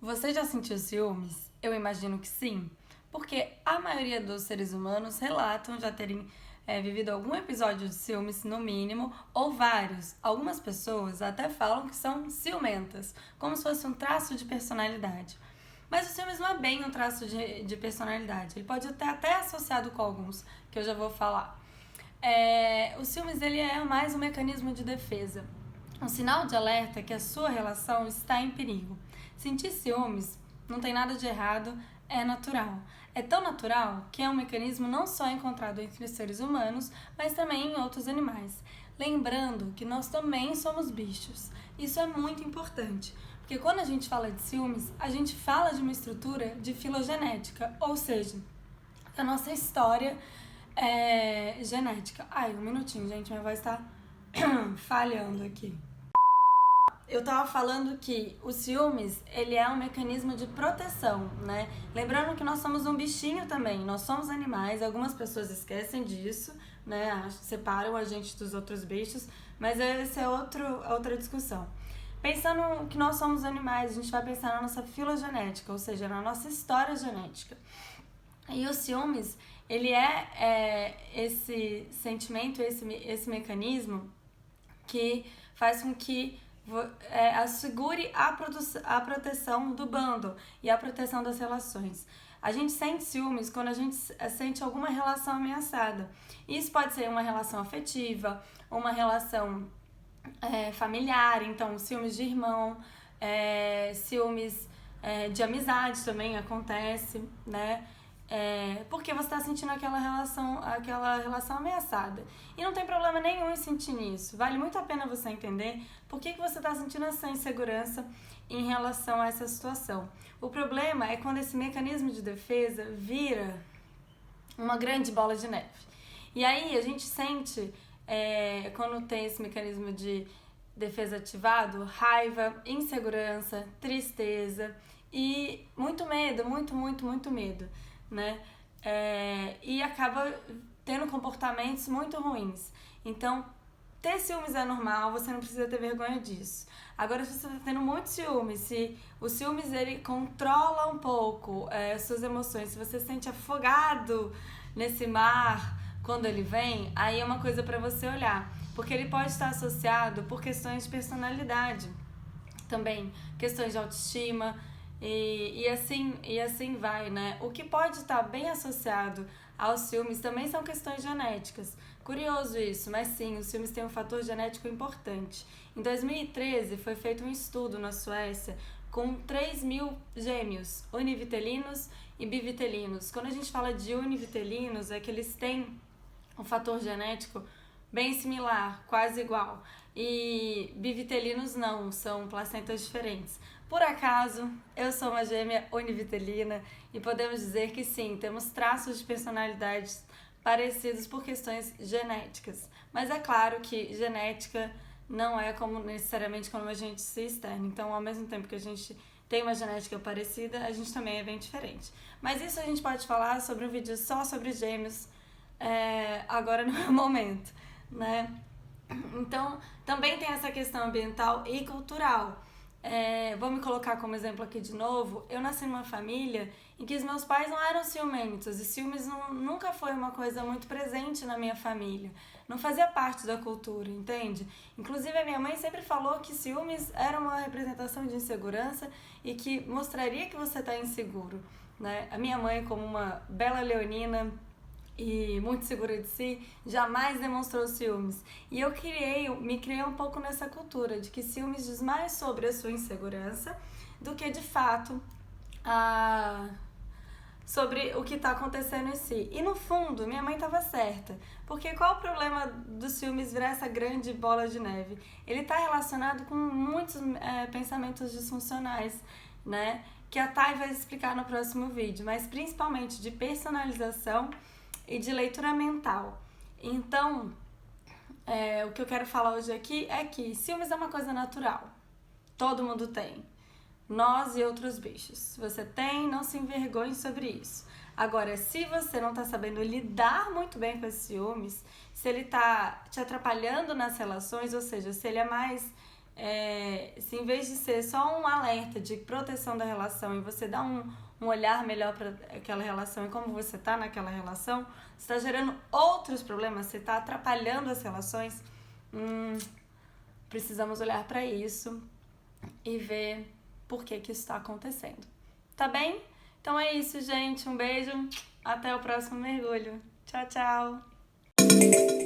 Você já sentiu ciúmes? Eu imagino que sim, porque a maioria dos seres humanos relatam já terem vivido algum episódio de ciúmes, no mínimo, ou vários. Algumas pessoas até falam que são ciumentas, como se fosse um traço de personalidade. Mas o ciúmes não é bem um traço de personalidade, ele pode estar até associado com alguns, que eu já vou falar. O ciúmes ele é mais um mecanismo de defesa. Um sinal de alerta é que a sua relação está em perigo. Sentir ciúmes não tem nada de errado, é natural. É tão natural que é um mecanismo não só encontrado entre seres humanos, mas também em outros animais. Lembrando que nós também somos bichos. Isso é muito importante, porque quando a gente fala de ciúmes, a gente fala de uma estrutura de filogenética, ou seja, a nossa história genética. Ai, um minutinho, gente, minha voz tá falhando aqui. Eu tava falando que o ciúmes, ele é um mecanismo de proteção, né? Lembrando que nós somos um bichinho também, nós somos animais, algumas pessoas esquecem disso, né? Separam a gente dos outros bichos, mas essa é outra discussão. Pensando que nós somos animais, a gente vai pensar na nossa filogenética, ou seja, na nossa história genética. E o ciúmes, ele esse sentimento, esse mecanismo que faz com que assegure a proteção do bando e a proteção das relações. A gente sente ciúmes quando a gente sente alguma relação ameaçada. Isso pode ser uma relação afetiva, uma relação familiar, então ciúmes de irmão, ciúmes de amizade também acontece, né? Porque você está sentindo aquela relação ameaçada. E não tem problema nenhum em sentir isso. Vale muito a pena você entender por que você está sentindo essa insegurança em relação a essa situação. O problema é quando esse mecanismo de defesa vira uma grande bola de neve. E aí a gente sente, quando tem esse mecanismo de defesa ativado, raiva, insegurança, tristeza e muito medo, muito medo, né? E acaba tendo comportamentos muito ruins. Então, ter ciúmes é normal, você não precisa ter vergonha disso. Agora, se você está tendo muito ciúmes, se o ciúmes ele controla um pouco suas emoções, se você se sente afogado nesse mar quando ele vem, aí é uma coisa para você olhar, porque ele pode estar associado por questões de personalidade também, questões de autoestima, e assim vai, né? O que pode estar bem associado aos ciúmes também são questões genéticas. Curioso isso, mas sim, os ciúmes têm um fator genético importante. Em 2013, foi feito um estudo na Suécia com 3.000 gêmeos, univitelinos e bivitelinos. Quando a gente fala de univitelinos, é que eles têm um fator genético bem similar, quase igual. E bivitelinos não, são placentas diferentes. Por acaso, eu sou uma gêmea univitelina e podemos dizer que sim, temos traços de personalidades parecidos por questões genéticas. Mas é claro que genética não é necessariamente como a gente se externa. Então, ao mesmo tempo que a gente tem uma genética parecida, a gente também é bem diferente. Mas isso a gente pode falar sobre um vídeo só sobre gêmeos, agora no momento, né? Então, também tem essa questão ambiental e cultural. Vou me colocar como exemplo aqui de novo. Eu nasci numa família em que os meus pais não eram ciumentos, e ciúmes nunca foi uma coisa muito presente na minha família. Não fazia parte da cultura, entende? Inclusive, a minha mãe sempre falou que ciúmes era uma representação de insegurança e que mostraria que você está inseguro, né? A minha mãe, como uma bela leonina e muito segura de si, jamais demonstrou ciúmes. E eu me criei um pouco nessa cultura de que ciúmes diz mais sobre a sua insegurança do que de fato sobre o que está acontecendo em si. E no fundo, minha mãe estava certa, porque qual o problema dos ciúmes virar essa grande bola de neve? Ele está relacionado com muitos pensamentos disfuncionais, né? Que a Thay vai explicar no próximo vídeo, mas principalmente de personalização e de leitura mental. Então, o que eu quero falar hoje aqui é que ciúmes é uma coisa natural. Todo mundo tem. Nós e outros bichos. Se você tem, não se envergonhe sobre isso. Agora, se você não está sabendo lidar muito bem com esses ciúmes, se ele está te atrapalhando nas relações, ou seja, se ele é mais Se em vez de ser só um alerta de proteção da relação e você dá um olhar melhor para aquela relação e como você tá naquela relação, você está gerando outros problemas, você está atrapalhando as relações, precisamos olhar para isso e ver por que isso está acontecendo. Tá bem? Então é isso, gente. Um beijo. Até o próximo mergulho. Tchau, tchau.